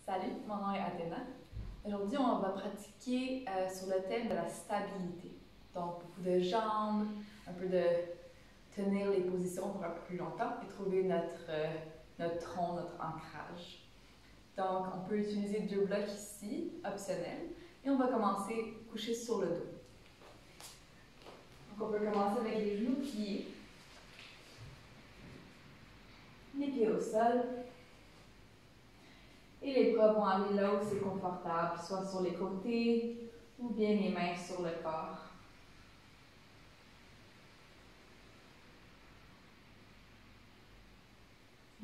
Salut, mon nom est Athéna. Aujourd'hui, on va pratiquer sur le thème de la stabilité. Donc, beaucoup de jambes, un peu de tenir les positions pour un peu plus longtemps et trouver notre tronc, notre ancrage. Donc, on peut utiliser 2 blocs ici, optionnels, et on va commencer couché sur le dos. Donc, on peut commencer avec les genoux pliés, les pieds au sol. Et les bras vont aller là où c'est confortable, soit sur les côtés ou bien les mains sur le corps.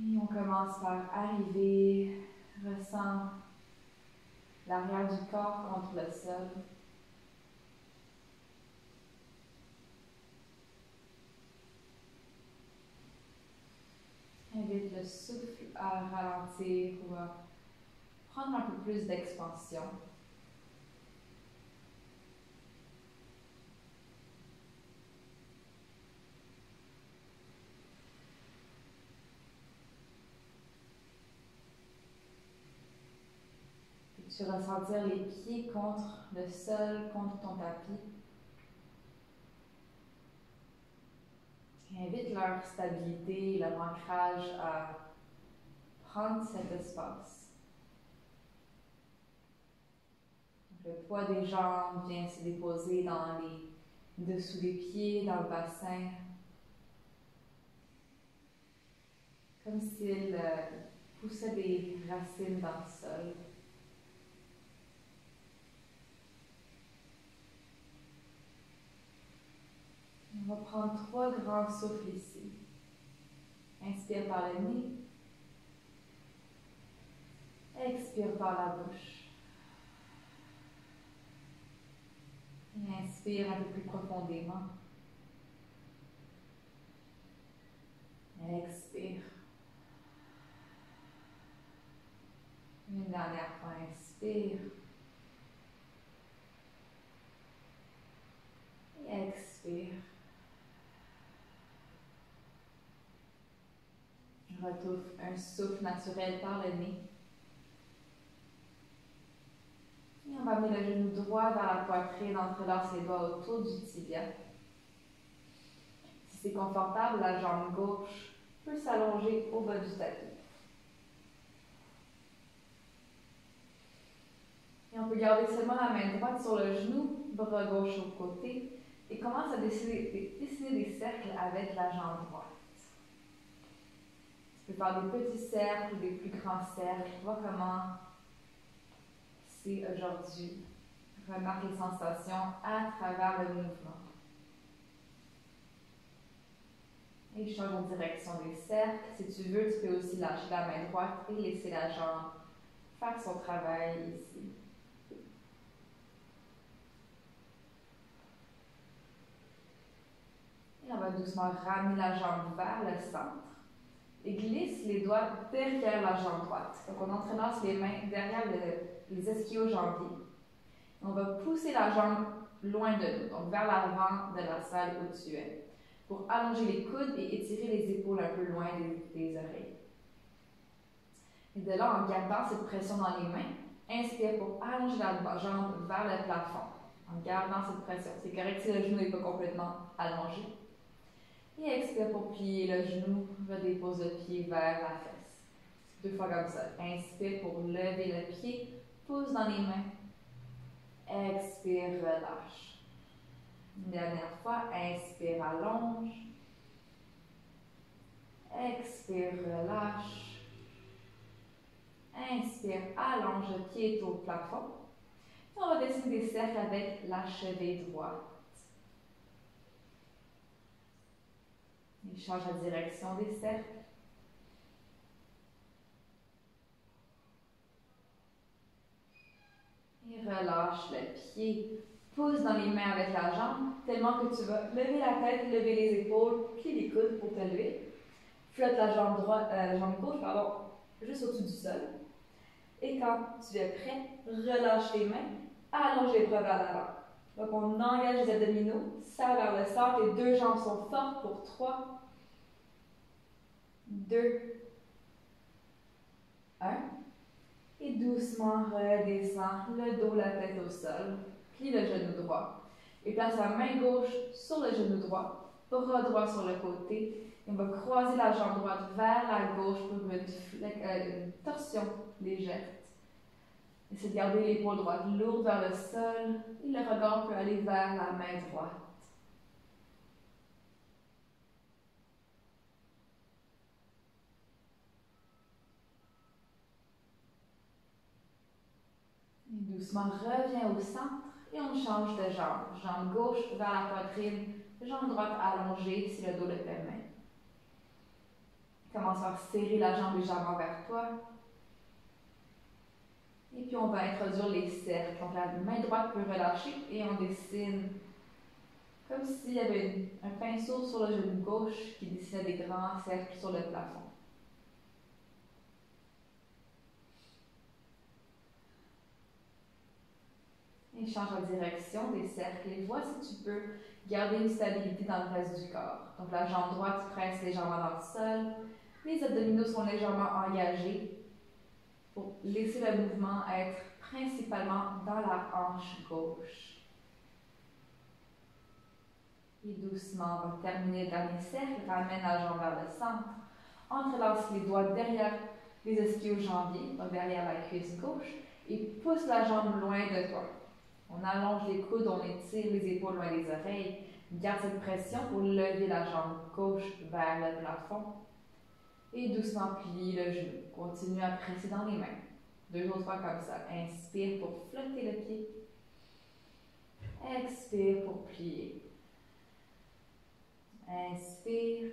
Et on commence par arriver, ressent l'arrière du corps contre le sol. Invite le souffle à ralentir ou à prendre un peu plus d'expansion. Tu ressentir les pieds contre le sol, contre ton tapis. Et invite leur stabilité, leur ancrage à prendre cet espace. Le poids des jambes vient se déposer dans les dessous des pieds, dans le bassin. Comme s'il poussait des racines dans le sol. On va prendre 3 grands souffles ici. Inspire par le nez. Expire par la bouche. Et inspire un peu plus profondément. Expire. Une dernière fois, inspire. Et expire. Retrouve un souffle naturel par le nez. Et on va amener le genou droit vers la poitrine, entrelace les doigts autour du tibia. Si c'est confortable, la jambe gauche peut s'allonger au bas du tapis. Et on peut garder seulement la main droite sur le genou, bras gauche au côté, et commence à dessiner des cercles avec la jambe droite. Tu peux faire des petits cercles ou des plus grands cercles. Vois comment c'est aujourd'hui. Remarque les sensations à travers le mouvement. Et change la direction des cercles. Si tu veux, tu peux aussi lâcher la main droite et laisser la jambe faire son travail ici. Et on va doucement ramener la jambe vers le centre et glisse les doigts derrière la jambe droite. Donc on entrelace les mains derrière les ischio-jambiers. On va pousser la jambe loin de nous, donc vers l'avant de la salle où tu es, pour allonger les coudes et étirer les épaules un peu loin des oreilles. Et de là, en gardant cette pression dans les mains, inspire pour allonger la jambe vers le plafond, en gardant cette pression. C'est correct si le genou n'est pas complètement allongé. Et expire pour plier le genou, redépose le pied vers la fesse. 2 fois comme ça. Inspire pour lever le pied, pousse dans les mains. Expire, relâche. Une dernière fois, inspire, allonge. Expire, relâche. Inspire, allonge, le pied est au plafond. Et on va dessiner des cercles avec la cheville droite. Et change la direction des cercles. Et relâche le pied. Pousse dans les mains avec la jambe, tellement que tu vas lever la tête, lever les épaules, plier les coudes pour te lever. Flotte la jambe gauche, juste au-dessus du sol. Et quand tu es prêt, relâche les mains, allonge les bras vers l'avant. Donc on engage les abdominaux, ça vers le centre, les 2 jambes sont fortes pour 3, 2, 1. Et doucement redescends le dos, la tête au sol. Plie le genou droit. Et place la main gauche sur le genou droit. Bras droit sur le côté. Et on va croiser la jambe droite vers la gauche pour une torsion légère. Essayez de garder l'épaule droite lourde vers le sol. Et le regard peut aller vers la main droite. Doucement, reviens au centre et on change de jambe. Jambe gauche vers la poitrine, jambe droite allongée si le dos le permet. Commence par serrer la jambe légèrement vers toi. Et puis on va introduire les cercles. Donc la main droite peut relâcher et on dessine comme s'il y avait un pinceau sur le genou gauche qui dessinait des grands cercles sur le plafond. Et change la direction des cercles et vois si tu peux garder une stabilité dans le reste du corps. Donc la jambe droite presse légèrement dans le sol, les abdominaux sont légèrement engagés pour laisser le mouvement être principalement dans la hanche gauche. Et doucement, on va terminer le dernier cercle, ramène la jambe vers le centre, entrelace les doigts derrière les ischio-jambiers, donc derrière la cuisse gauche, et pousse la jambe loin de toi. On allonge les coudes, on étire les épaules loin des oreilles. Garde cette pression pour lever la jambe gauche vers le plafond. Et doucement plie le genou. Continue à presser dans les mains. 2 autres fois comme ça. Inspire pour flotter le pied. Expire pour plier. Inspire.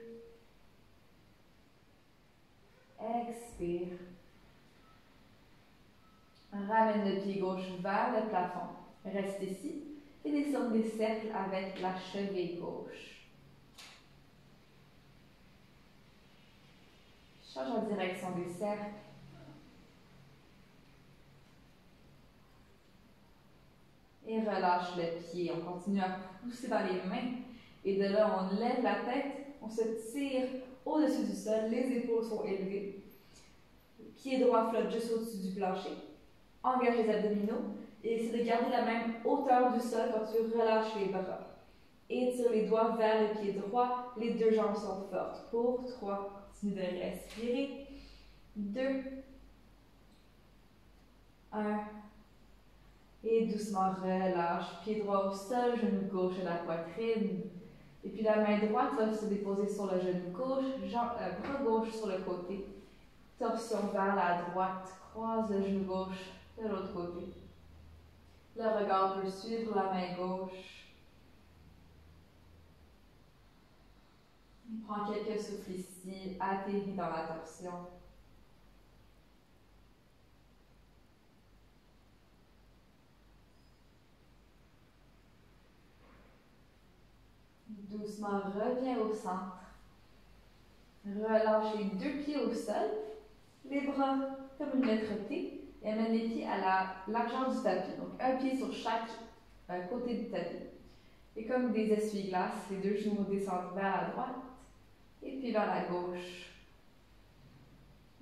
Expire. Ramène le pied gauche vers le plafond. Reste ici et descends des cercles avec la cheville gauche. Change la direction des cercles. Et relâche le pied. On continue à pousser dans les mains. Et de là, on lève la tête. On se tire au-dessus du sol. Les épaules sont élevées. Le pied droit flotte juste au-dessus du plancher. Engage les abdominaux. Et essaie de garder la même hauteur du sol quand tu relâches les bras. Étire les doigts vers le pied droit. Les 2 jambes sont fortes. Pour 3, continue de respirer. 2, 1. Et doucement relâche. Pied droit au sol, genou gauche à la poitrine. Et puis la main droite va se déposer sur le genou gauche, bras gauche sur le côté. Torsion vers la droite. Croise le genou gauche de l'autre côté. Le regard peut suivre la main gauche. Prends quelques souffles ici, atterris dans la torsion. Doucement, reviens au centre. Relâche les 2 pieds au sol, les bras comme une lettre T. Et amène les pieds à la largeur du tapis. Donc, un pied sur chaque côté du tapis. Et comme des essuie-glaces, les 2 genoux descendent vers la droite et puis vers la gauche.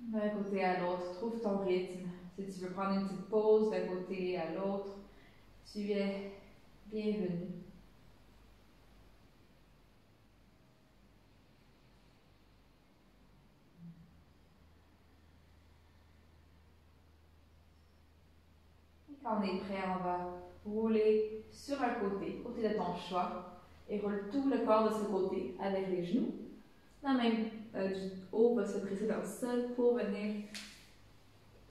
D'un côté à l'autre, trouve ton rythme. Si tu veux prendre une petite pause d'un côté à l'autre, tu es bienvenu. Quand on est prêt, on va rouler sur un côté de ton choix, et roule tout le corps de ce côté avec les genoux. La main du haut va se presser dans le sol pour venir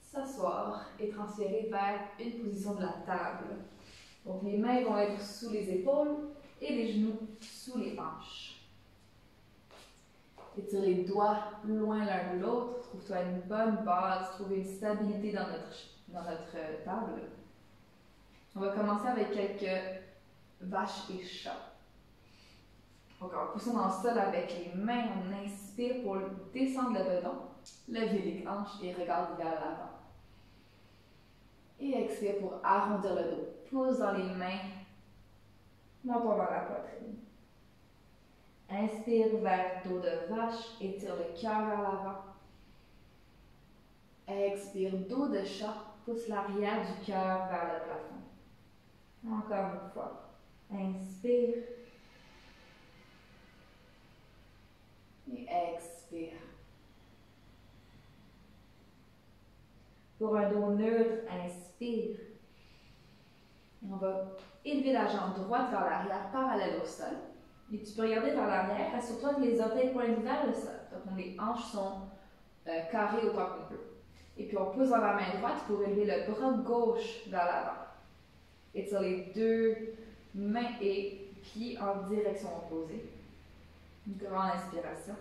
s'asseoir et transférer vers une position de la table. Donc les mains vont être sous les épaules et les genoux sous les hanches. Étire les doigts loin l'un de l'autre. Trouve-toi une bonne base, trouve une stabilité dans notre table. On va commencer avec quelques vaches et chats. Donc en poussant dans le sol avec les mains, on inspire pour descendre le bedon, lever les hanches et regarde vers l'avant. Et expire pour arrondir le dos. Pousse dans les mains, montons vers la poitrine. Inspire vers dos de vache, étire le cœur vers l'avant. Expire dos de chat. pousse l'arrière du cœur vers le plafond. Encore une fois. Inspire. Et expire. Pour un dos neutre, inspire. Et on va élever la jambe droite vers l'arrière, parallèle au sol. Et tu peux regarder vers l'arrière, assure-toi que les orteils pointent vers le sol. Donc les hanches sont carrées autant qu'on peut. Et puis on pousse vers la main droite pour élever le bras gauche vers l'avant. Étire les deux mains et pieds en direction opposée. Une grande inspiration.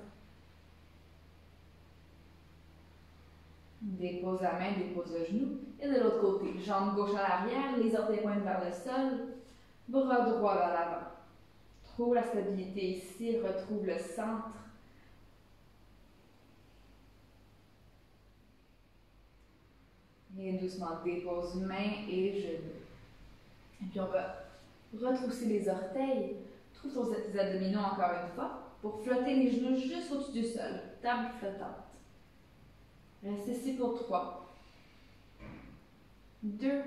Dépose la main, dépose le genou. Et de l'autre côté, jambe gauche à l'arrière, les orteils pointent vers le sol, bras droit vers l'avant. Trouve la stabilité ici, retrouve le centre. Et doucement, dépose main et genoux. Et puis on va retrousser les orteils. Trouve tes abdominaux encore une fois pour flotter les genoux juste au-dessus du sol. Table flottante. Reste ici pour 3, 2,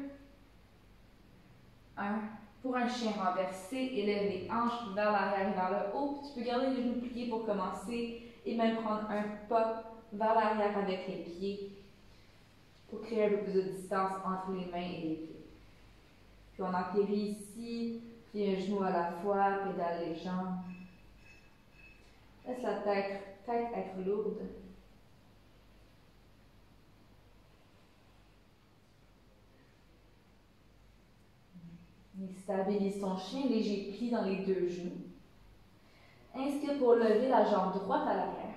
1. Pour un chien renversé, élève les hanches vers l'arrière et vers le haut. Tu peux garder les genoux pliés pour commencer et même prendre un pas vers l'arrière avec les pieds pour créer un peu plus de distance entre les mains et les pieds. Puis on atterrit ici, puis un genou à la fois, pédale les jambes. Laisse la tête être lourde. Stabilise ton chien, léger pli dans les deux genoux. Inspire pour lever la jambe droite à l'arrière.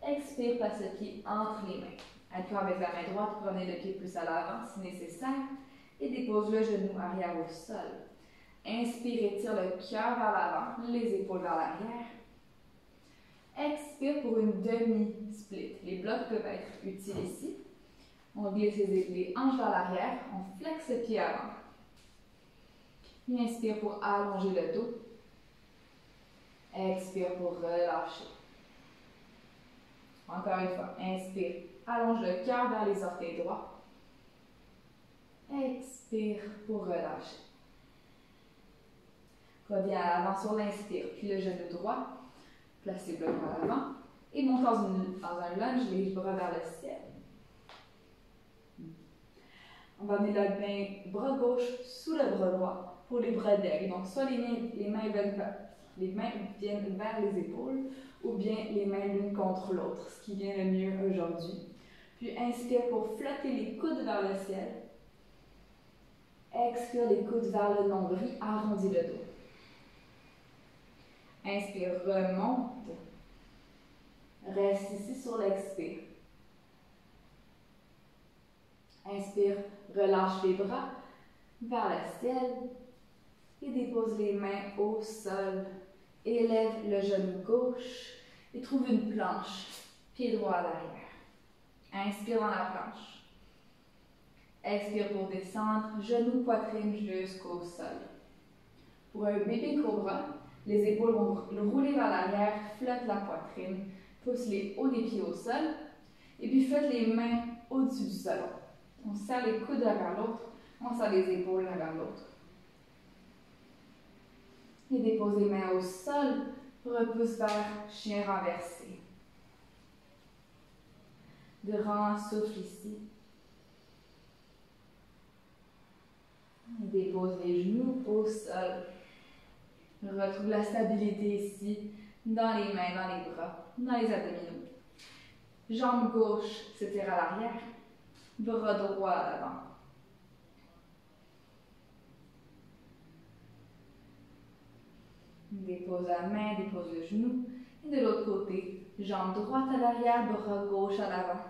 Expire, place le pied entre les mains. Appuie avec la main droite, prenez le pied plus à l'avant si nécessaire et dépose le genou arrière au sol. Inspire, étire le cœur vers l'avant, les épaules vers l'arrière. Expire pour une demi-split. Les blocs peuvent être utiles ici. On glisse les hanches vers l'arrière, on flexe le pied avant. Et inspire pour allonger le dos. Expire pour relâcher. Encore une fois, inspire, allonge le cœur vers les orteils droits. Expire pour relâcher. Reviens à l'avant sur l'inspire, puis le genou droit. Place les blocs vers l'avant. Et monte dans un lunge, les bras vers le ciel. On va amener le bras gauche sous le bras droit pour les bras d'aigle. Donc, soit les mains viennent vers les épaules ou bien les mains l'une contre l'autre, ce qui vient le mieux aujourd'hui. Puis, inspire pour flotter les coudes vers le ciel. Expire les coudes vers le nombril, arrondis le dos. Inspire, remonte. Reste ici sur l'expire. Inspire, relâche les bras vers le ciel et dépose les mains au sol. Élève le genou gauche et trouve une planche, pied droit à l'arrière. Inspire dans la planche. Expire pour descendre, genou, poitrine jusqu'au sol. Pour un bébé cobra, les épaules vont rouler vers l'arrière, flotte la poitrine, pousse les hauts des pieds au sol et puis flotte les mains au-dessus du sol. On serre les coudes l'un vers l'autre, on serre les épaules l'un vers l'autre. Et dépose les mains au sol, repousse vers chien renversé. Grand souffle ici. Et dépose les genoux au sol. Retrouve la stabilité ici, dans les mains, dans les bras, dans les abdominaux. Jambe gauche s'étire à l'arrière, bras droit à l'avant. Dépose la main, dépose le genou. Et de l'autre côté, jambe droite à l'arrière, bras gauche à l'avant.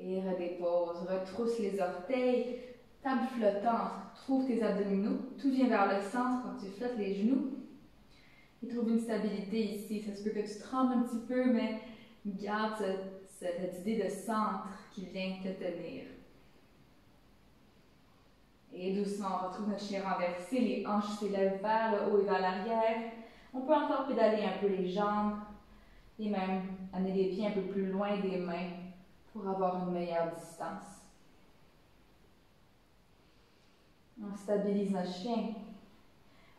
Et redépose, retrousse les orteils, table flottante, trouve tes abdominaux, tout vient vers le centre quand tu flottes les genoux. Et trouve une stabilité ici. Ça se peut que tu trembles un petit peu, mais garde cette idée de centre qui vient te tenir. Et doucement, on retrouve notre chien renversé, les hanches s'élèvent vers le haut et vers l'arrière. On peut encore pédaler un peu les jambes. Et même amener les pieds un peu plus loin des mains pour avoir une meilleure distance. On stabilise notre chien.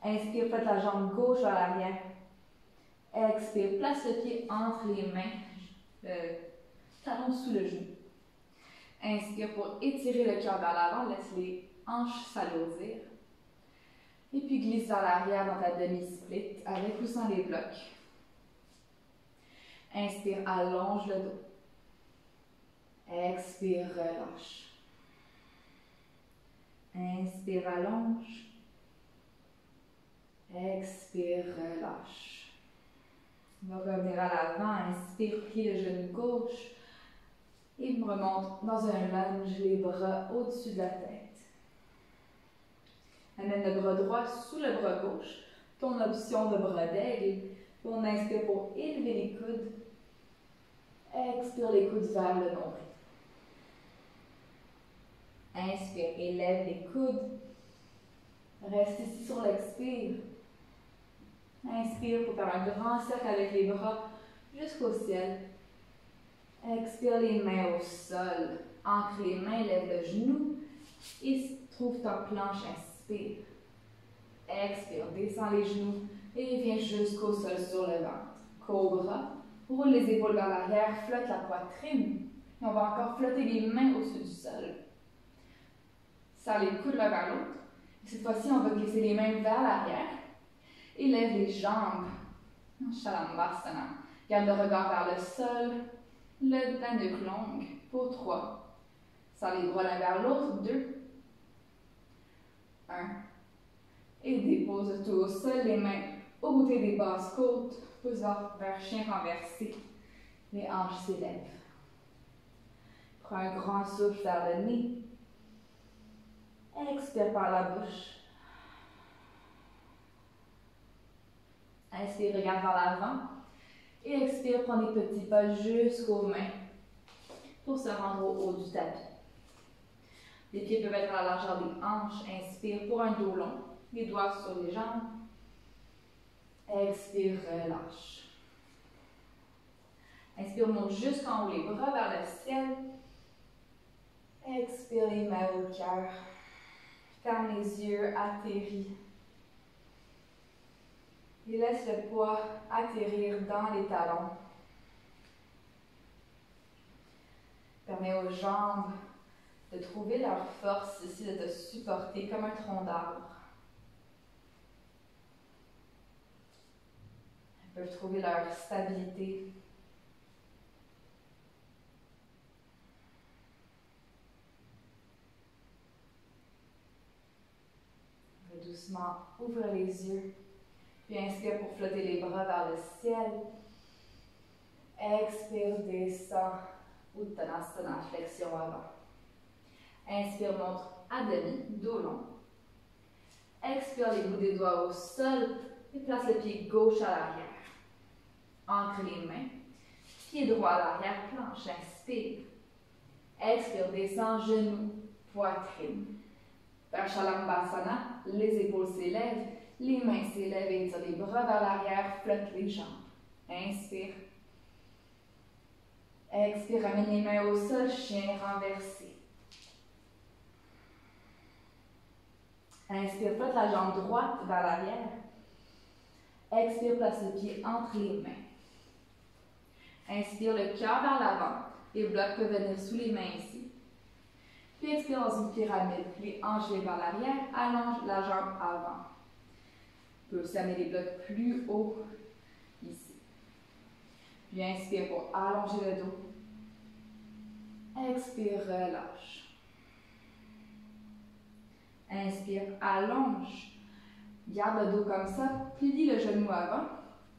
Inspire, faites la jambe gauche vers l'arrière. Expire, place le pied entre les mains, le talon sous le genou. Inspire pour étirer le cœur vers l'avant, laisse les hanches s'alourdir. Et puis glisse vers l'arrière dans ta demi-split, avec ou sans les blocs. Inspire, allonge le dos. Expire, relâche. Inspire, allonge. Expire, relâche. On va revenir à l'avant. Inspire, plie le genou gauche. Et remonte dans un lunge, les bras au-dessus de la tête. Amène le bras droit sous le bras gauche. Ton option de bras d'aigle. On inspire pour élever les coudes. Expire les coudes vers le nombril. Inspire, élève les coudes. Reste ici sur l'expire. Inspire pour faire un grand cercle avec les bras jusqu'au ciel. Expire les mains au sol. Ancre les mains, lève le genou et trouve ta planche. Inspire. Expire, descends les genoux et viens jusqu'au sol sur le ventre. Cobra. Roule les épaules vers l'arrière, flotte la poitrine. Et on va encore flotter les mains au-dessus du sol. Serre les coudes l'un vers l'autre. Cette fois-ci, on va glisser les mains vers l'arrière. Élève les jambes. Shalambhasana. Garde le regard vers le sol. La nuque longue. Pour 3. Serre les bras l'un vers l'autre. 2. 1. Et dépose tout au sol, les mains au côté des basses côtes. Pesant vers chien renversé. Les hanches s'élèvent. Prends un grand souffle vers le nez. Expire par la bouche. Inspire, regarde vers l'avant. Et expire, prends des petits pas jusqu'aux mains pour se rendre au haut du tapis. Les pieds peuvent être à la largeur des hanches. Inspire pour un dos long. Les doigts sur les jambes. Expire, relâche. Inspire, monte jusqu'en haut, les bras vers le ciel. Expire, les mains au cœur. Ferme les yeux, atterris. Et laisse le poids atterrir dans les talons. Permets aux jambes de trouver leur force ici, de te supporter comme un tronc d'arbre. Elles peuvent trouver leur stabilité. On va doucement ouvrir les yeux. Puis inspire pour flotter les bras vers le ciel. Expire, descend. Uttanasana, flexion avant. Inspire, monte à demi, dos long. Expire les bouts des doigts au sol et place le pied gauche à l'arrière. Ancre les mains. Pied droit à l'arrière, planche. Inspire. Expire, descend, genoux, poitrine. Vers Shalambhasana, les épaules s'élèvent, les mains s'élèvent et tire les bras vers l'arrière, flotte les jambes. Inspire. Expire, ramène les mains au sol, chien renversé. Inspire, flotte la jambe droite vers l'arrière. Expire, place le pied entre les mains. Inspire, le cœur vers l'avant. Les blocs peuvent venir sous les mains ici. Puis expire dans une pyramide. Les hanches vers l'arrière, allonge la jambe avant. On peut aussi amener les blocs plus haut ici. Puis inspire pour allonger le dos. Expire, relâche. Inspire, allonge. Garde le dos comme ça, plie le genou avant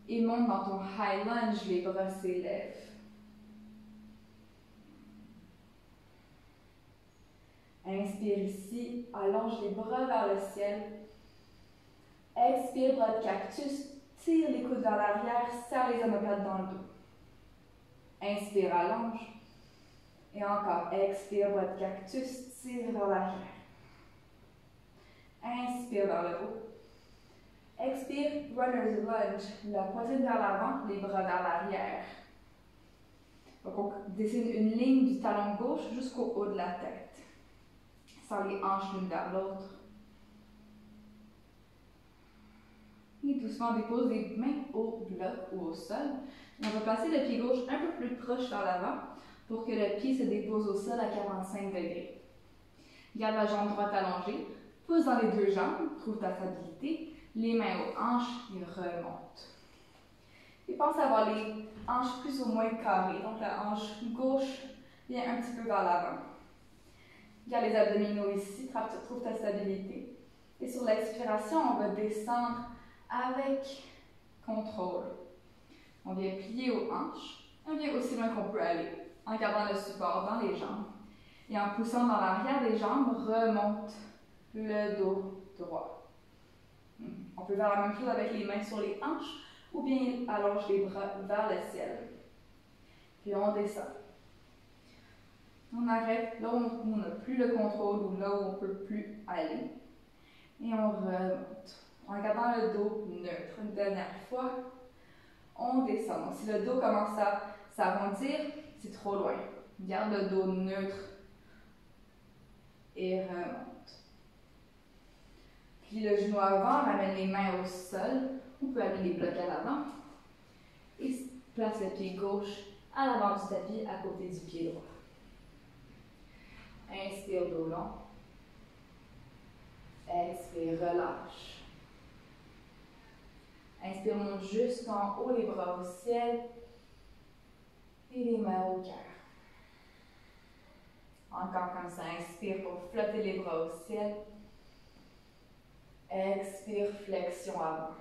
et monte dans ton high lunge, les bras s'élèvent. Inspire ici, allonge les bras vers le ciel. Expire, bras de cactus, tire les coudes vers l'arrière, serre les omoplates dans le dos. Inspire, allonge. Et encore, expire, bras de cactus, tire vers l'arrière. Inspire vers le haut. Expire, runner's lunge, la poitrine vers l'avant, les bras vers l'arrière. Donc on dessine une ligne du talon gauche jusqu'au haut de la tête, sans les hanches l'une vers l'autre. Et doucement, on dépose les mains au bloc ou au sol. Et on va placer le pied gauche un peu plus proche vers l'avant pour que le pied se dépose au sol à 45 degrés. Garde la jambe droite allongée, pousse dans les deux jambes, trouve ta stabilité, les mains aux hanches et remonte. Et pense à avoir les hanches plus ou moins carrées, donc la hanche gauche vient un petit peu vers l'avant. Garde les abdominaux ici, trouve ta stabilité. Et sur l'expiration, on va descendre avec contrôle. On vient plier aux hanches, on vient aussi loin qu'on peut aller, en gardant le support dans les jambes. Et en poussant dans l'arrière des jambes, remonte le dos droit. On peut faire la même chose avec les mains sur les hanches ou bien allonge les bras vers le ciel. Puis on descend. On arrête là où on n'a plus le contrôle ou là où on ne peut plus aller. Et on remonte. En gardant le dos neutre. Une dernière fois, on descend. Donc, si le dos commence à s'arrondir, c'est trop loin. Garde le dos neutre et remonte. Plie le genou avant, ramène les mains au sol. On peut amener les blocs à l'avant. Et place le pied gauche à l'avant du tapis à côté du pied droit. Inspire, dos long. Expire, relâche. Inspire, monte jusqu'en haut, les bras au ciel et les mains au cœur. Encore comme ça, inspire pour flotter les bras au ciel. Expire, flexion avant.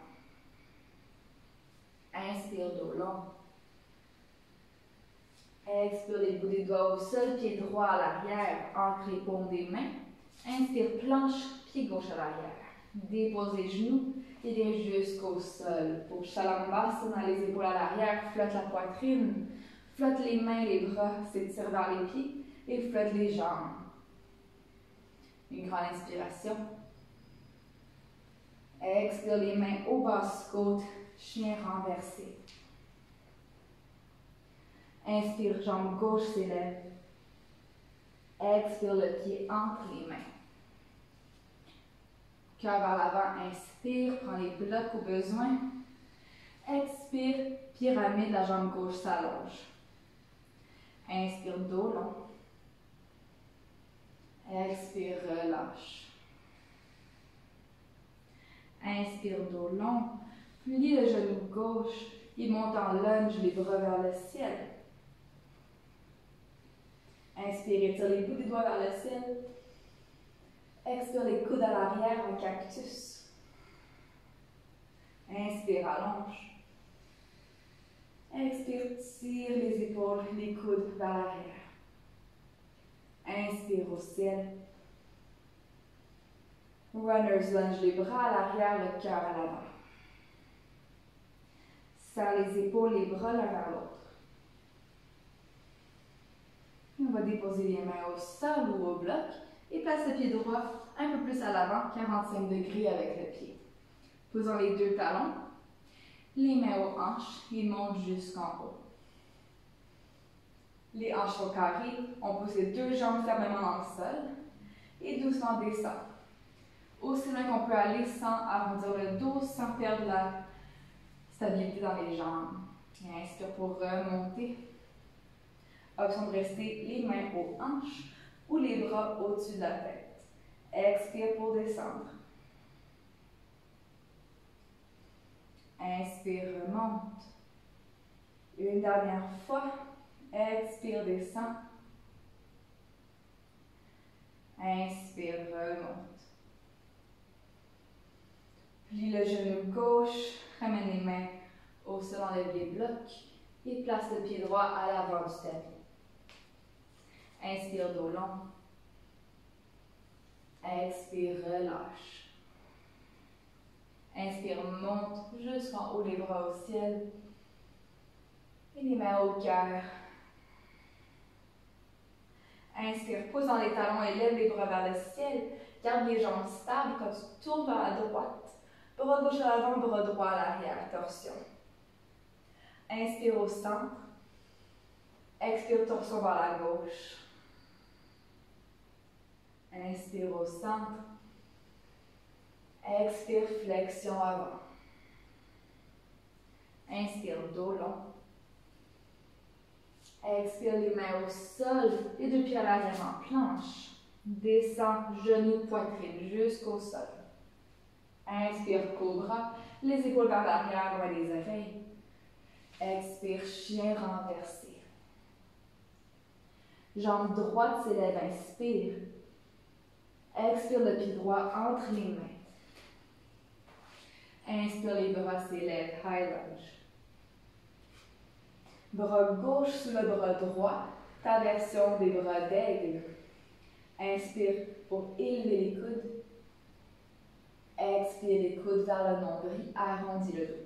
Inspire, dos long. Expire, les bouts des doigts au sol, pied droit à l'arrière, ancré paume des mains. Inspire, planche, pied gauche à l'arrière. Dépose les genoux et viens jusqu'au sol. Pour Chaturanga, dans les épaules à l'arrière, flotte la poitrine, flotte les mains, les bras, s'étire vers les pieds et flotte les jambes. Une grande inspiration. Expire les mains aux basses côtes, chien renversé. Inspire, jambe gauche s'élève. Expire, le pied entre les mains. Cœur vers l'avant, inspire, prends les blocs au besoin. Expire, pyramide, la jambe gauche s'allonge. Inspire, dos long. Expire, relâche. Inspire, dos long. Plie le genou gauche et monte en lunge, les bras vers le ciel. Inspire, étire les bouts des doigts vers le ciel. Expire, les coudes à l'arrière en cactus. Inspire, allonge. Expire, tire les épaules, les coudes vers l'arrière. Inspire au ciel. Runner's lunge, les bras à l'arrière, le cœur à l'avant. Serre les épaules, les bras l'un vers l'autre. On va déposer les mains au sol ou au bloc et place le pied droit un peu plus à l'avant, 45 degrés avec le pied. Posons les deux talons, les mains aux hanches et monte jusqu'en haut. Les hanches sont carrées, on pousse les deux jambes fermement dans le sol et doucement descend. Aussi loin qu'on peut aller sans arrondir le dos, sans perdre la stabilité dans les jambes. Et inspire pour remonter. Option de rester les mains aux hanches ou les bras au-dessus de la tête. Expire pour descendre. Inspire, remonte. Une dernière fois. Expire, descend. Inspire, remonte. Plie le genou gauche, ramène les mains au sol, enlève les blocs et place le pied droit à l'avant du tapis. Inspire, dos long. Expire, relâche. Inspire, monte jusqu'en haut, les bras au ciel. Et les mains au cœur. Inspire, pousse dans les talons et lève les bras vers le ciel. Garde les jambes stables quand tu tournes vers la droite. Bras gauche à l'avant, bras droit à l'arrière, torsion. Inspire au centre. Expire, torsion vers la gauche. Inspire au centre. Expire, flexion avant. Inspire, dos long. Expire, les mains au sol, les deux pieds à l'arrière en planche. Descends, genoux, poitrine jusqu'au sol. Inspire, cobra, les épaules vers l'arrière, loin des oreilles. Expire, chien renversé. Jambe droite s'élève, inspire. Expire, le pied droit entre les mains. Inspire, les bras s'élèvent, high lunge. Bras gauche sous le bras droit, ta version des bras d'aigle. Inspire pour élever les coudes. Expire les coudes vers le nombril, arrondis le dos.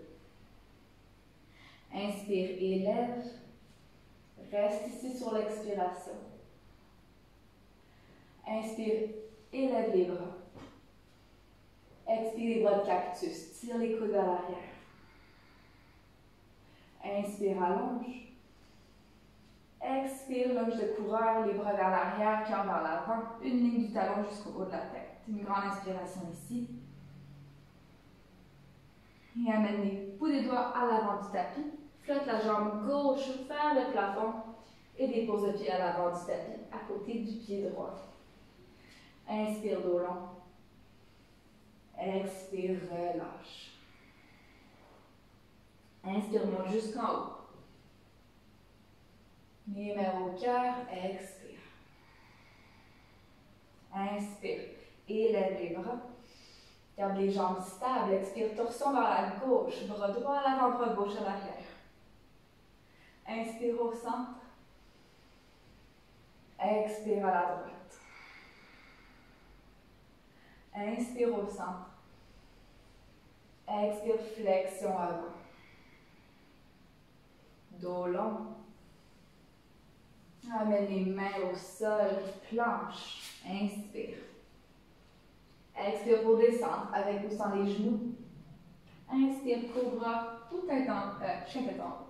Inspire, élève. Reste ici sur l'expiration. Inspire, élève les bras. Expire les bras de cactus, tire les coudes vers l'arrière. Inspire, allonge. Expire, lunge de coureur, les bras vers l'arrière, cœur vers l'avant, une ligne du talon jusqu'au haut de la tête. Une grande inspiration ici. Et amène les bouts des doigts à l'avant du tapis. Flotte la jambe gauche vers le plafond et dépose le pied à l'avant du tapis, à côté du pied droit. Inspire, dos long. Expire, relâche. Inspire, monte jusqu'en haut. Les mains au cœur, expire. Inspire, élève les bras. Garde les jambes stables, expire, torsion vers la gauche, bras droit à l'avant, bras gauche à l'arrière. Inspire au centre. Expire à la droite. Inspire au centre. Expire, flexion avant. Dos long. Amène les mains au sol, planche. Inspire. Expire pour descendre avec ou sans les genoux. Inspire, cobra ou chien tête en haut.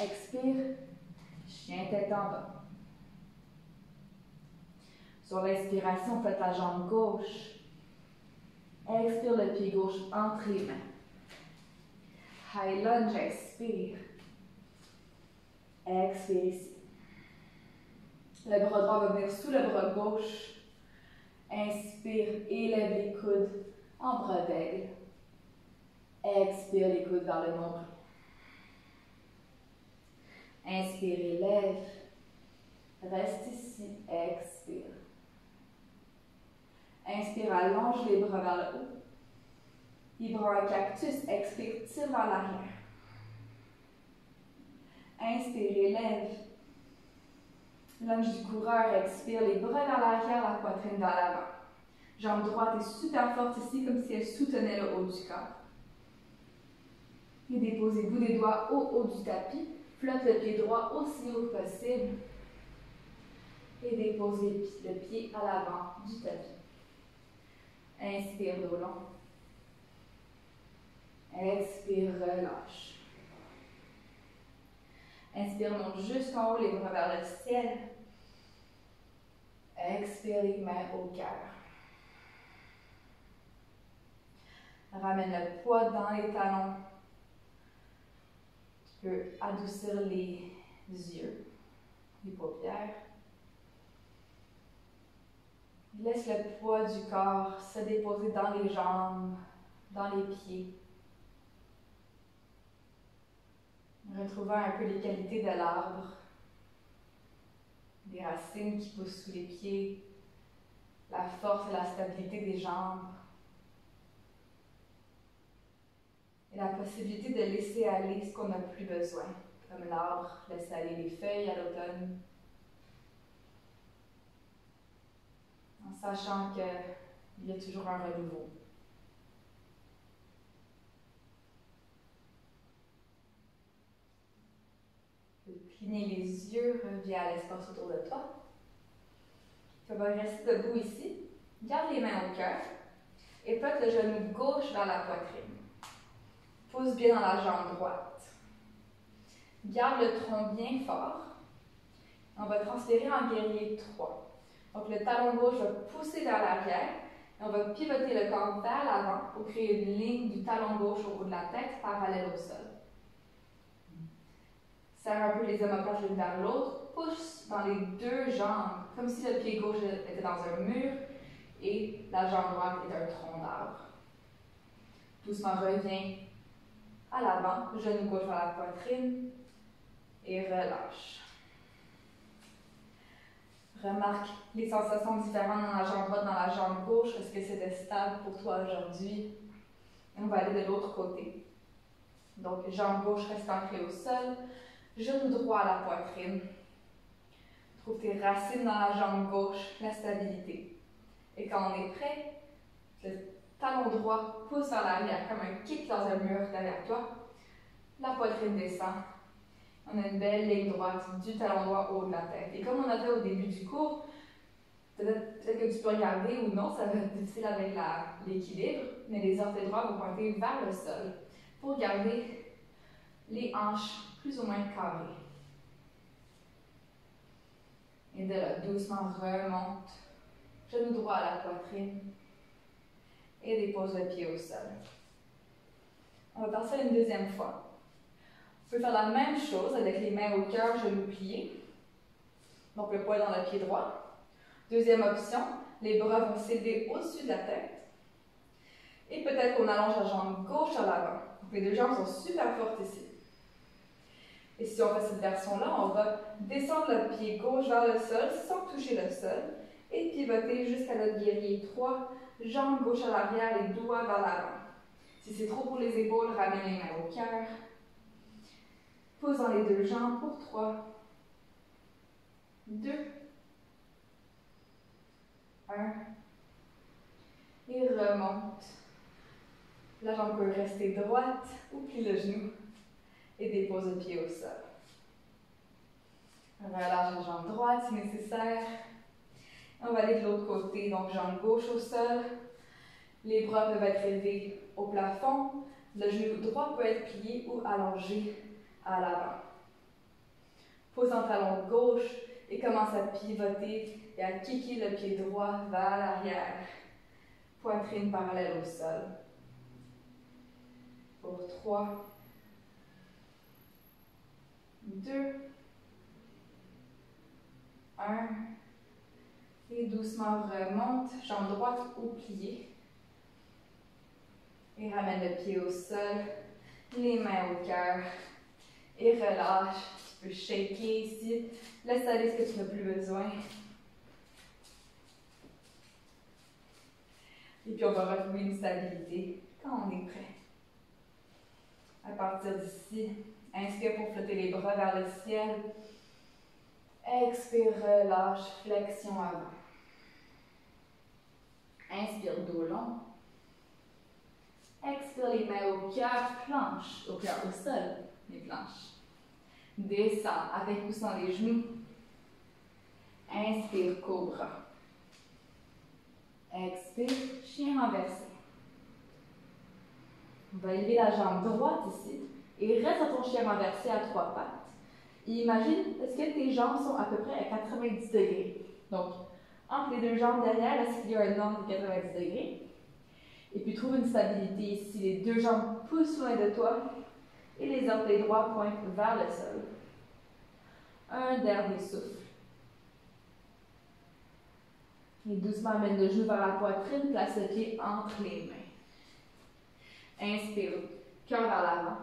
Expire, chien tête en bas. Sur l'inspiration, faites la jambe gauche. Expire, le pied gauche entre les mains. High lunge, expire. Expire ici. Le bras droit va venir sous le bras gauche. Inspire, élève les coudes en bras d'aigle. Expire les coudes vers le nombril. Inspire, élève. Reste ici, expire. Inspire, allonge les bras vers le haut. Les bras en cactus, expire, tire vers l'arrière. Inspire, élève. Lunge du coureur, expire, les bras vers l'arrière, la poitrine vers l'avant. Jambe droite est super forte ici, comme si elle soutenait le haut du corps. Et déposez-vous des doigts au haut du tapis. Flotte le pied droit aussi haut que possible. Et déposez le pied à l'avant du tapis. Inspire, dos long. Expire, relâche. Inspire, monte jusqu'en haut, les bras vers le ciel. Expire, les mains au cœur. Ramène le poids dans les talons. Tu peux adoucir les yeux, les paupières. Laisse le poids du corps se déposer dans les jambes, dans les pieds. Retrouvant un peu les qualités de l'arbre, des racines qui poussent sous les pieds, la force et la stabilité des jambes, et la possibilité de laisser aller ce qu'on n'a plus besoin, comme l'arbre laisse aller les feuilles à l'automne, en sachant qu'il y a toujours un renouveau. Cligner les yeux, reviens à l'espace autour de toi. Tu vas rester debout ici. Garde les mains au cœur. Et flotte le genou gauche vers la poitrine. Pousse bien dans la jambe droite. Garde le tronc bien fort. On va transpirer en guerrier 3. Donc le talon gauche va pousser vers l'arrière. Et on va pivoter le corps vers l'avant pour créer une ligne du talon gauche au haut de la tête parallèle au sol. Serre un peu les omoplates l'une vers l'autre. Pousse dans les deux jambes, comme si le pied gauche était dans un mur et la jambe droite est un tronc d'arbre. Doucement reviens à l'avant, genou gauche vers la poitrine et relâche. Remarque les sensations différentes dans la jambe droite, dans la jambe gauche. Est-ce que c'était stable pour toi aujourd'hui? On va aller de l'autre côté. Donc, jambe gauche reste ancrée au sol, genou droit à la poitrine. Trouve tes racines dans la jambe gauche, la stabilité. Et quand on est prêt, le talon droit pousse vers l'arrière comme un kick dans un mur derrière toi. La poitrine descend. On a une belle ligne droite du talon droit au haut de la tête. Et comme on a fait au début du cours, peut-être que tu peux regarder ou non, ça va être difficile avec l'équilibre, mais les orteils droits vont pointer vers le sol pour garder les hanches plus ou moins carrées. Et de là, doucement remonte, genou droit à la poitrine et dépose le pied au sol. On va passer une deuxième fois. On peut faire la même chose avec les mains au cœur, genoux pliés. Donc le poids dans le pied droit. Deuxième option, les bras vont s'élever au-dessus de la tête. Et peut-être qu'on allonge la jambe gauche à l'avant. Donc les deux jambes sont super fortes ici. Et si on fait cette version-là, on va descendre le pied gauche vers le sol sans toucher le sol et pivoter jusqu'à notre guerrier 3, jambe gauche à l'arrière, les doigts vers l'avant. Si c'est trop pour les épaules, ramène les mains au cœur. Pose dans les deux jambes pour 3, 2, 1. Et remonte. La jambe peut rester droite ou plie le genou et dépose le pied au sol. Relâche la jambe droite si nécessaire. On va aller de l'autre côté, donc jambe gauche au sol. Les bras peuvent être élevés au plafond. Le genou droit peut être plié ou allongé à l'avant. Pose en talon gauche et commence à pivoter et à kicker le pied droit vers l'arrière. Poitrine parallèle au sol. Pour 3, 2, 1. Et doucement remonte, jambe droite ou pliée. Et ramène le pied au sol, les mains au cœur. Et relâche. Tu peux shaker ici. Laisse aller ce que tu n'as plus besoin. Et puis on va retrouver une stabilité quand on est prêt. À partir d'ici, inspire pour flotter les bras vers le ciel. Expire, relâche, flexion avant. Inspire, dos long. Expire, les mains au cœur, planche, au cœur, au sol, les planches. Descends avec poussant les genoux. Inspire, cobra. Expire, chien renversé. On va élever la jambe droite ici et reste dans ton chien renversé à 3 pattes. Et imagine, est-ce que tes jambes sont à peu près à 90 degrés? Donc, entre les deux jambes derrière, est-ce qu'il y a un angle de 90 degrés? Et puis, trouve une stabilité ici. Les deux jambes poussent loin de toi et les orteils droits pointent vers le sol. Un dernier souffle. Et doucement, amène le genou vers la poitrine, place le pied entre les mains. Inspire, cœur vers l'avant.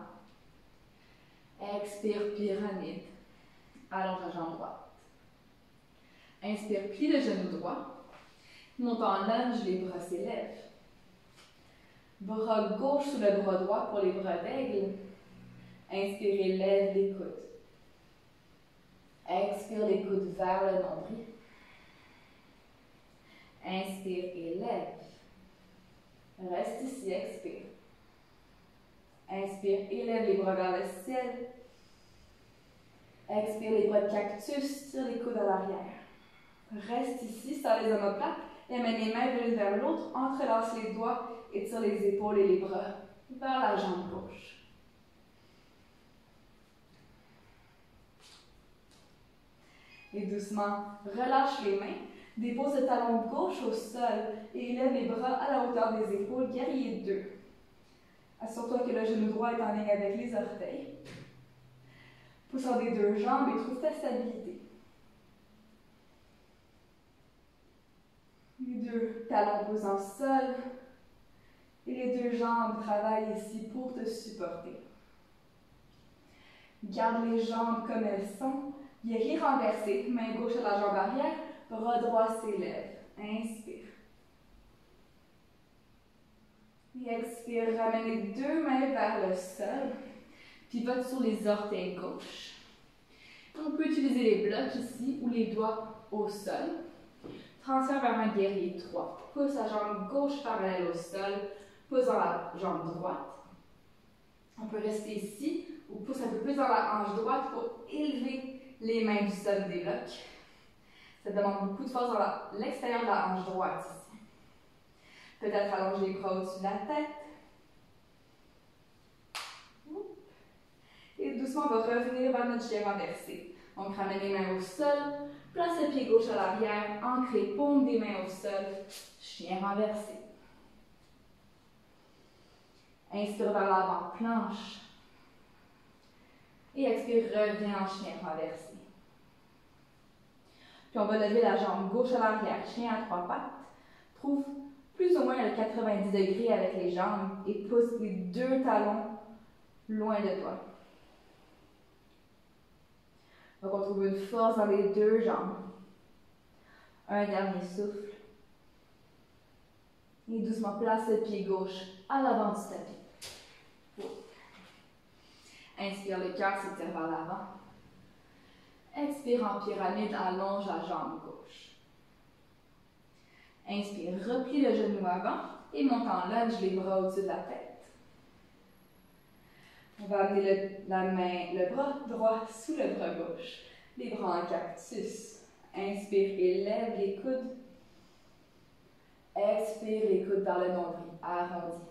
Expire, pyramide. Allonge la jambe droite. Inspire, plie le genou droit. Monte en lunge, les bras s'élèvent. Bras gauche sous le bras droit pour les bras d'aigle. Inspire, lève les coudes. Expire, les coudes vers le nombril. Inspire et lève. Reste ici, expire. Inspire, élève les bras vers le ciel. Expire les bras de cactus, tire les coudes à l'arrière. Reste ici, serre les omoplates Et amène les mains de l'une vers l'autre, entrelace les doigts, étire les épaules et les bras vers la jambe gauche. Et doucement, relâche les mains, dépose le talon gauche au sol et élève les bras à la hauteur des épaules, guerrier 2. Assure-toi que le genou droit est en ligne avec les orteils. Poussant des deux jambes et trouve ta stabilité. Les deux talons posent en sol et les deux jambes travaillent ici pour te supporter. Garde les jambes comme elles sont. Guerrier renversé, main gauche à la jambe arrière, bras droit s'élève. Inspire. Et expire, ramène les deux mains vers le sol. Pivote sur les orteils gauche. On peut utiliser les blocs ici ou les doigts au sol. Transfert vers un guerrier 3. Pousse la jambe gauche parallèle au sol. Pousse dans la jambe droite. On peut rester ici ou pousse un peu plus dans la hanche droite pour élever les mains du sol des blocs. Ça demande beaucoup de force dans l'extérieur de la hanche droite ici. Peut-être allonger les bras au-dessus de la tête. Et doucement, on va revenir vers notre chien renversé. Donc, ramène les mains au sol, place le pied gauche à l'arrière, ancré, paume des mains au sol, chien renversé. Inspire vers l'avant, planche. Et expire, reviens en chien renversé. Puis on va lever la jambe gauche à l'arrière, chien à 3 pattes. Trouve plus ou moins le 90 degrés avec les jambes et pousse les deux talons loin de toi. Donc on trouve une force dans les deux jambes. Un dernier souffle. Et doucement place le pied gauche à l'avant du tapis. Inspire, le cœur s'étire vers l'avant. Expire en pyramide, allonge la jambe gauche. Inspire, replie le genou avant et monte en lunge, les bras au-dessus de la tête. On va amener le bras droit sous le bras gauche. Les bras en cactus. Inspire, élève les coudes. Expire, les coudes vers le nombril, arrondi.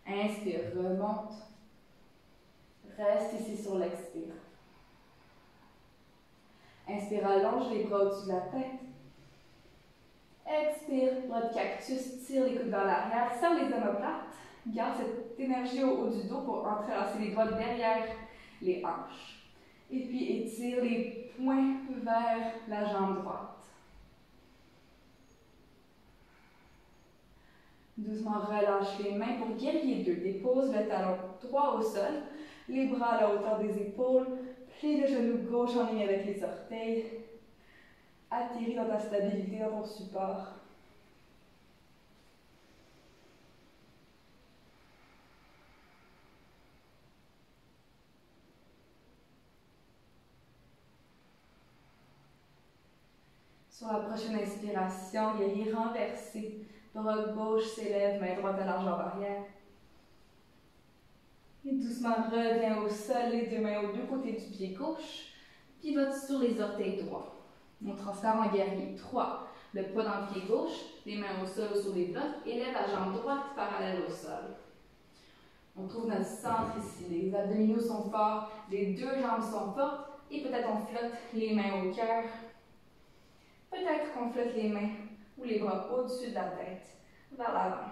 Inspire, remonte. Reste ici sur l'expire. Inspire, allonge les bras au-dessus de la tête. Expire, bras de cactus, tire les coudes vers l'arrière, serre les omoplates. Garde cette énergie au haut du dos pour entrelacer les doigts derrière les hanches. Et puis étire les poings vers la jambe droite. Doucement relâche les mains pour guerrier 2. Dépose le talon droit au sol, les bras à la hauteur des épaules, plie le genou gauche en ligne avec les orteils. Atterris dans ta stabilité, dans ton support. Sur la prochaine inspiration, guerrier renversé. Bras gauche s'élève, main droite à la jambe arrière. Et doucement reviens au sol, les deux mains aux deux côtés du pied gauche. Pivote sur les orteils droits. On transfère en guerrier 3. Le poids dans le pied gauche, les mains au sol ou sur les blocs. Élève la jambe droite parallèle au sol. On trouve notre centre ici. Les abdominaux sont forts, les deux jambes sont fortes. Et peut-être on flotte les mains au cœur. Peut-être qu'on flotte les mains ou les bras au-dessus de la tête, vers l'avant.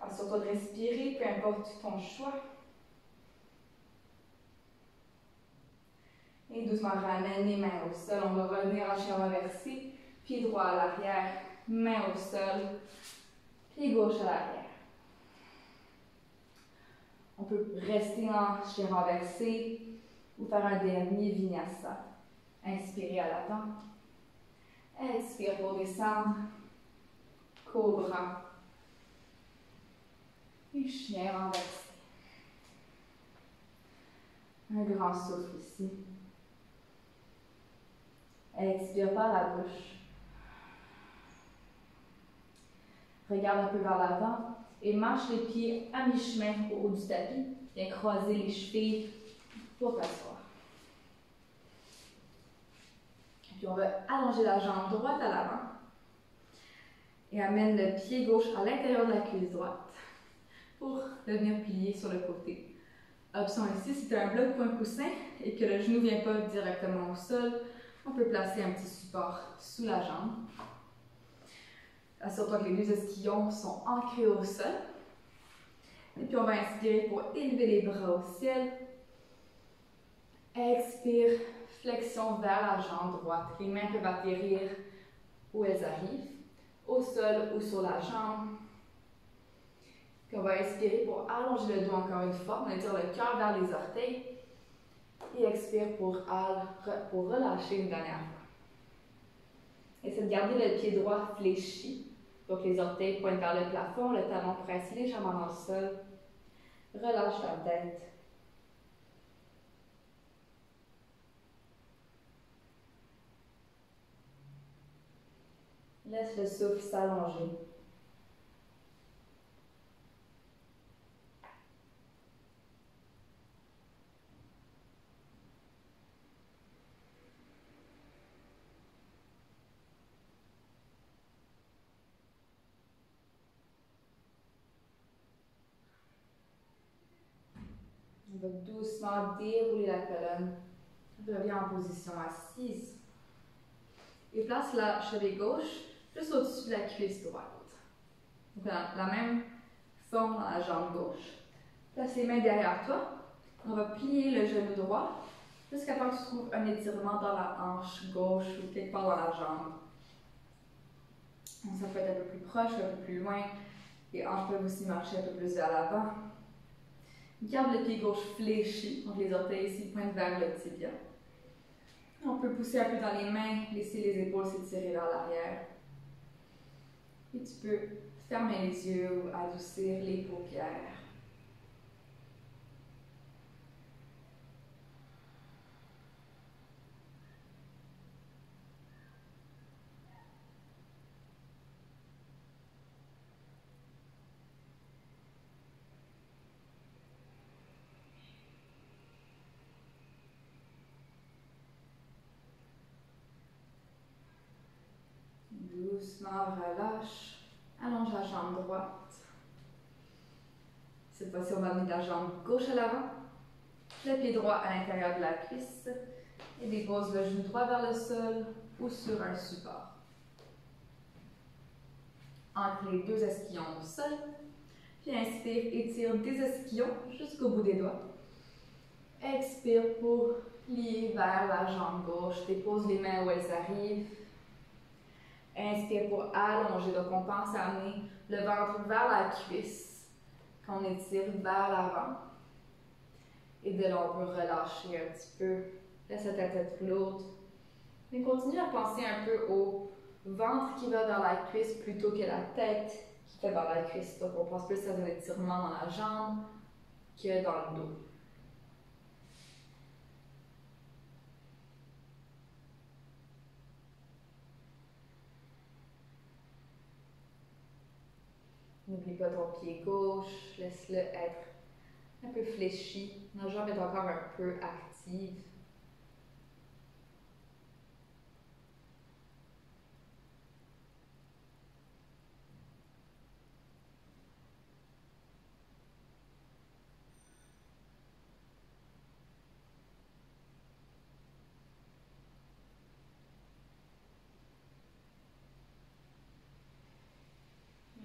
Assure-toi de respirer, peu importe ton choix. Et doucement ramène les mains au sol. On va revenir en chien renversé. Pied droit à l'arrière, main au sol, pied gauche à l'arrière. On peut rester en chien renversé ou faire un dernier vinyasa. Inspirez à l'avant. Expire pour descendre. Cobra. Et chien renversé. Un grand souffle ici. Expire par la bouche. Regarde un peu vers l'avant et marche les pieds à mi-chemin au haut du tapis. Viens croiser les chevilles pour t'asseoir. Puis on va allonger la jambe droite à l'avant. Et amène le pied gauche à l'intérieur de la cuisse droite pour le venir plier sur le côté. Option ici, si tu as un bloc ou un coussin et que le genou ne vient pas directement au sol, on peut placer un petit support sous la jambe. Assure-toi que les deux ischions sont ancrés au sol. Et puis on va inspirer pour élever les bras au ciel. Expire, flexion vers la jambe droite. Les mains peuvent atterrir où elles arrivent, au sol ou sur la jambe. Puis on va inspirer pour allonger le dos encore une fois. On étire le cœur vers les orteils. Et expire pour relâcher une dernière fois. Essaie de garder le pied droit fléchi. Donc les orteils pointent vers le plafond, le talon presse légèrement dans le sol. Relâche la tête. Laisse le souffle s'allonger. On va doucement dérouler la colonne. Reviens en position assise. Et place la cheville gauche juste au-dessus de la cuisse droite. Donc la même forme dans la jambe gauche. Place les mains derrière toi. On va plier le genou droit jusqu'à temps que tu trouves un étirement dans la hanche gauche ou quelque part dans la jambe. Donc ça peut être un peu plus proche, un peu plus loin. Les hanches peuvent aussi marcher un peu plus vers l'avant. Garde le pied gauche fléchi, donc les orteils ici pointent vers le tibia. On peut pousser un peu dans les mains, laisser les épaules s'étirer vers l'arrière. Et tu peux fermer les yeux ou adoucir les paupières. Doucement relâche, allonge la jambe droite. Cette fois-ci, on va amener la jambe gauche à l'avant, le pied droit à l'intérieur de la cuisse et dépose le genou droit vers le sol ou sur un support. Ancre les deux ischions au sol, puis inspire, étire des ischions jusqu'au bout des doigts. Expire pour plier vers la jambe gauche, dépose les mains où elles arrivent. Inspire pour allonger, donc on pense à amener le ventre vers la cuisse, qu'on étire vers l'avant. Et de là, on peut relâcher un petit peu, laisse ta tête lourde. Mais continue à penser un peu au ventre qui va vers la cuisse plutôt que la tête qui fait vers la cuisse. Donc on pense plus à un étirement dans la jambe que dans le dos. N'oublie pas ton pied gauche, laisse-le être un peu fléchi. La jambe est encore un peu active.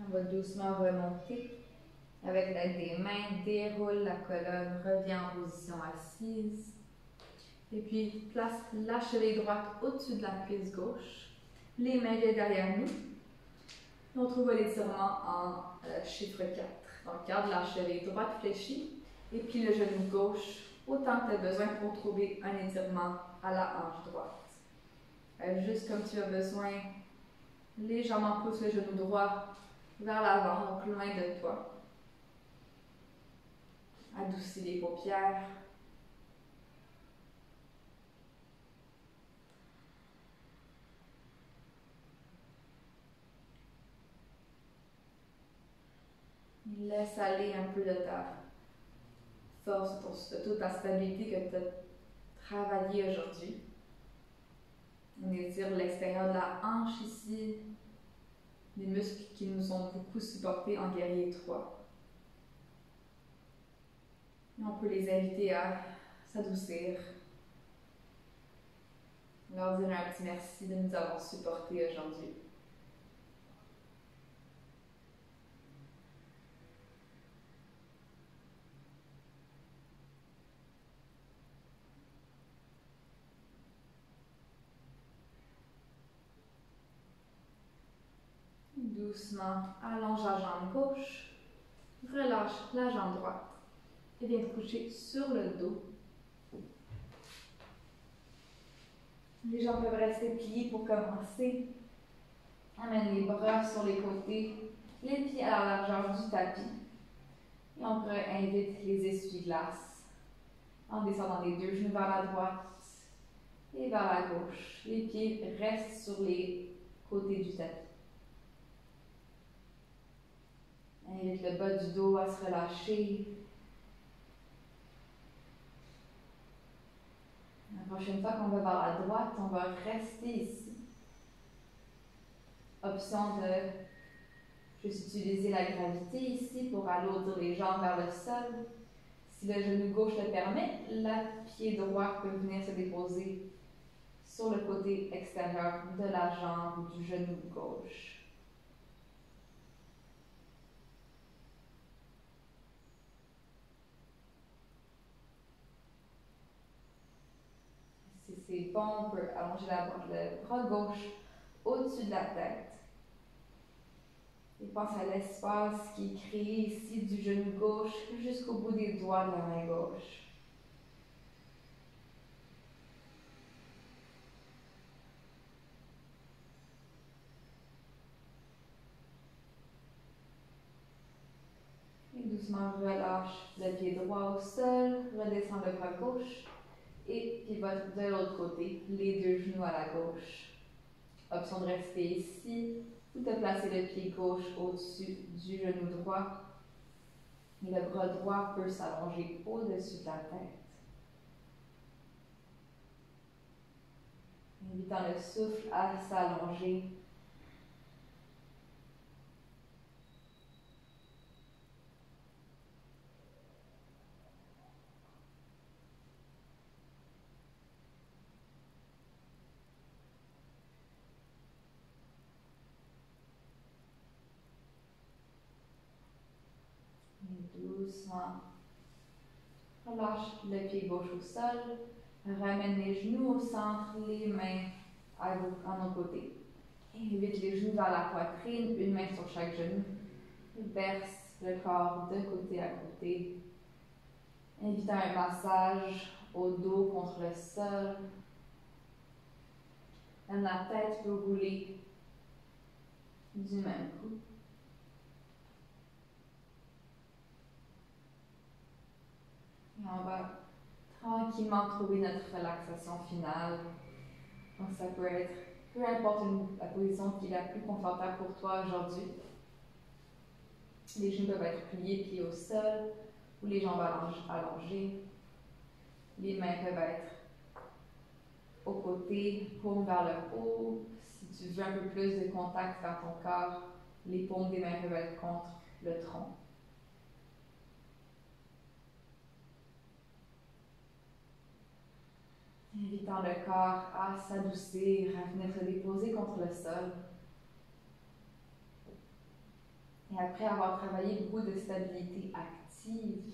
On va doucement remonter. Avec l'aide des mains, déroule la colonne, reviens en position assise. Et puis, place la cheville droite au-dessus de la cuisse gauche. Les mains viennent derrière nous. On trouve l'étirement en chiffre 4. Donc, garde la cheville droite fléchie et puis le genou gauche autant que tu as besoin pour trouver un étirement à la hanche droite. Juste comme tu as besoin, légèrement pousse le genou droit vers l'avant, donc loin de toi. Adoucis les paupières. Laisse aller un peu de ta force, de, de toute ta stabilité que tu as travaillé aujourd'hui. On étire l'extérieur de la hanche ici, les muscles qui nous ont beaucoup supportés en guerrier 3. Et on peut les inviter à s'adoucir. Leur dire un petit merci de nous avoir supportés aujourd'hui. Doucement, allonge la jambe gauche, relâche la jambe droite et viens te coucher sur le dos. Les jambes peuvent rester pliées pour commencer. Amène les bras sur les côtés, les pieds à la largeur du tapis. Et on invite les essuie-glaces en descendant les deux genoux vers la droite et vers la gauche. Les pieds restent sur les côtés du tapis. Invite le bas du dos à se relâcher. La prochaine fois qu'on va vers la droite, on va rester ici. Option de juste utiliser la gravité ici pour alourdir les jambes vers le sol. Si le genou gauche le permet, le pied droit peut venir se déposer sur le côté extérieur de la jambe ou du genou gauche. Si c'est bon, on peut allonger le bras gauche au-dessus de la tête. Et pense à l'espace qui est créé ici du genou gauche jusqu'au bout des doigts de la main gauche. Et doucement relâche le pied droit au sol, redescend le bras gauche et pivote de l'autre côté, les deux genoux à la gauche. Option de rester ici ou de placer le pied gauche au-dessus du genou droit. Et le bras droit peut s'allonger au-dessus de la tête. Invitant le souffle à s'allonger. Doucement, relâche le pied gauche au sol, ramène les genoux au centre, les mains à nos côtés. Invite les genoux vers la poitrine, une main sur chaque genou. Verse le corps de côté à côté. Invitant un massage au dos contre le sol. Même la tête peut rouler du même coup. Et on va tranquillement trouver notre relaxation finale. Donc ça peut être, peu importe la position qui est la plus confortable pour toi aujourd'hui. Les genoux peuvent être pliés, pieds au sol, ou les jambes allongées. Les mains peuvent être aux côtés, paumes vers le haut. Si tu veux un peu plus de contact vers ton corps, les paumes des mains peuvent être contre le tronc. Invitant le corps à s'adoucir, à venir se déposer contre le sol. Et après avoir travaillé beaucoup de stabilité active,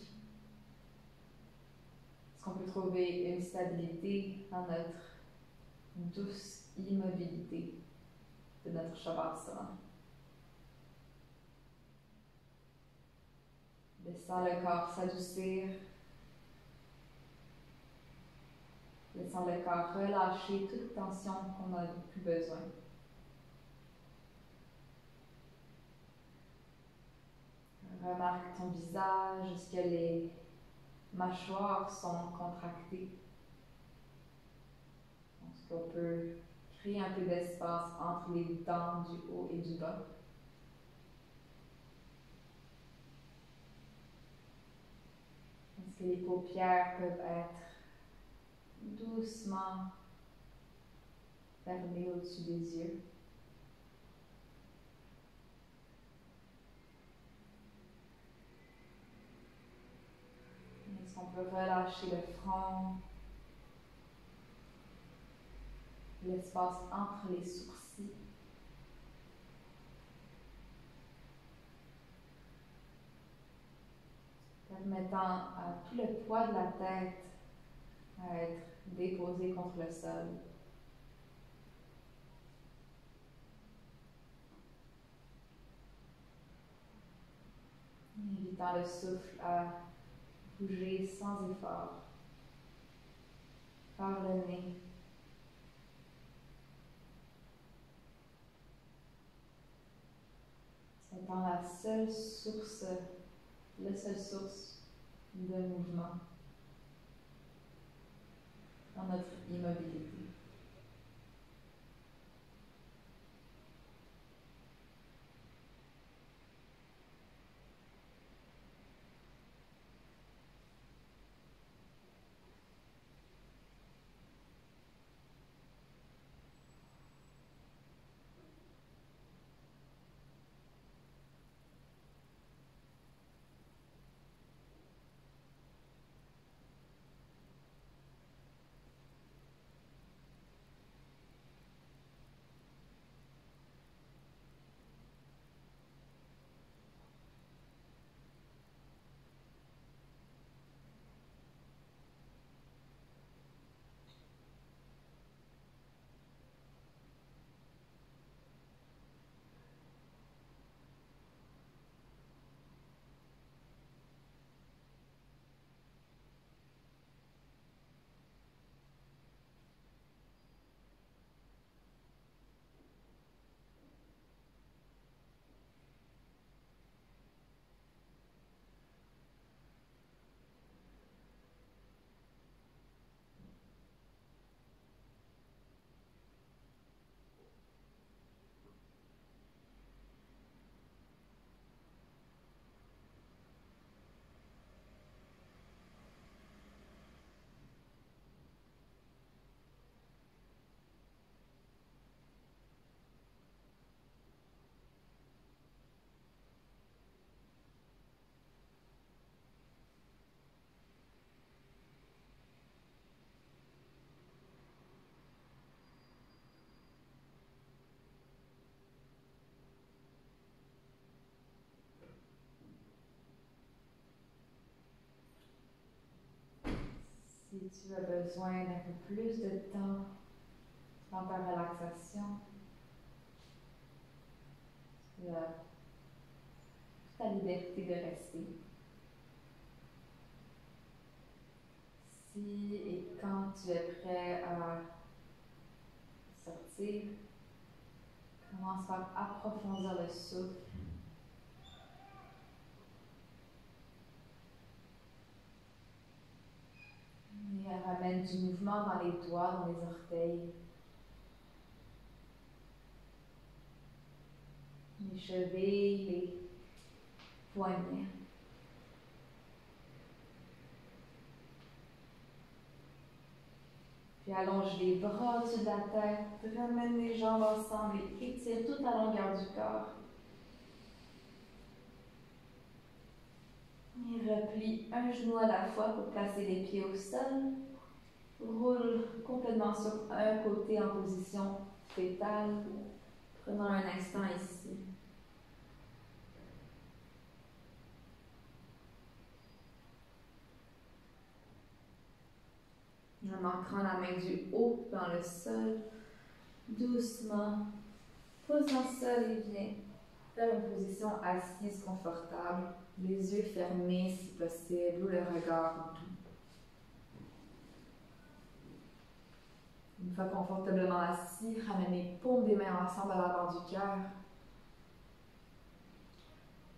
est-ce qu'on peut trouver une stabilité dans notre douce immobilité de notre Shavasana? Laissant le corps s'adoucir. Laissant le corps relâcher toute tension qu'on n'a plus besoin. Remarque ton visage, est-ce que les mâchoires sont contractées? Est-ce qu'on peut créer un peu d'espace entre les dents du haut et du bas? Est-ce que les paupières peuvent être doucement fermés au-dessus des yeux. Est-ce qu'on peut relâcher le front, l'espace entre les sourcils? Permettant à tout le poids de la tête à être déposé contre le sol. Invitant le souffle à bouger sans effort par le nez. Étant la seule source de mouvement dans notre immobilité. Si tu as besoin d'un peu plus de temps dans ta relaxation, tu as toute ta liberté de rester. Si et quand tu es prêt à sortir, commence par approfondir le souffle. Et ramène du mouvement dans les doigts, dans les orteils, les chevilles, les poignets. Puis allonge les bras au-dessus de la tête, ramène les jambes ensemble et étire toute la longueur du corps. Et replie un genou à la fois pour placer les pieds au sol. Roule complètement sur un côté en position fétale. Prenons un instant ici. En ancrant la main du haut dans le sol, doucement, pose dans le sol et viens faire une position assise confortable, les yeux fermés si possible ou le regard doux. Une fois confortablement assis, ramène les paumes des mains ensemble à l'avant du cœur.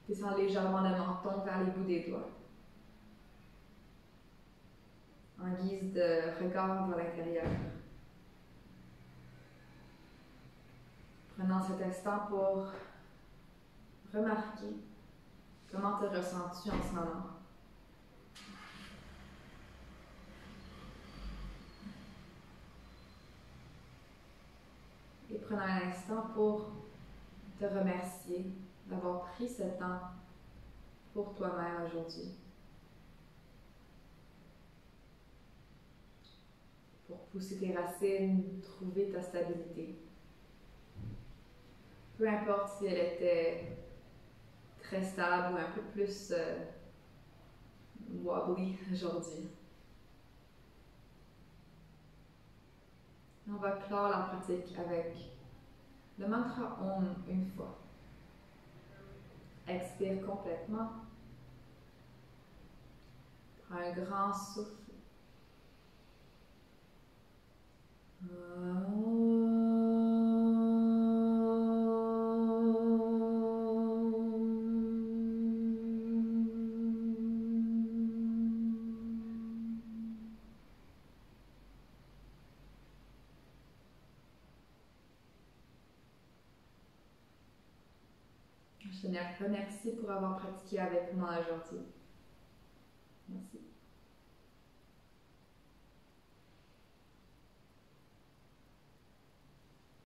Descends légèrement le menton vers les bouts des doigts. En guise de regard vers l'intérieur. Prenons cet instant pour remarquer comment te ressens-tu en ce moment. prenant un instant pour te remercier d'avoir pris ce temps pour toi-même aujourd'hui. Pour pousser tes racines, trouver ta stabilité. Peu importe si elle était très stable ou un peu plus wobbly aujourd'hui. On va clore la pratique avec le mantra Om une fois. Expire complètement. Prends un grand souffle. Je te remercie pour avoir pratiqué avec moi aujourd'hui. Merci.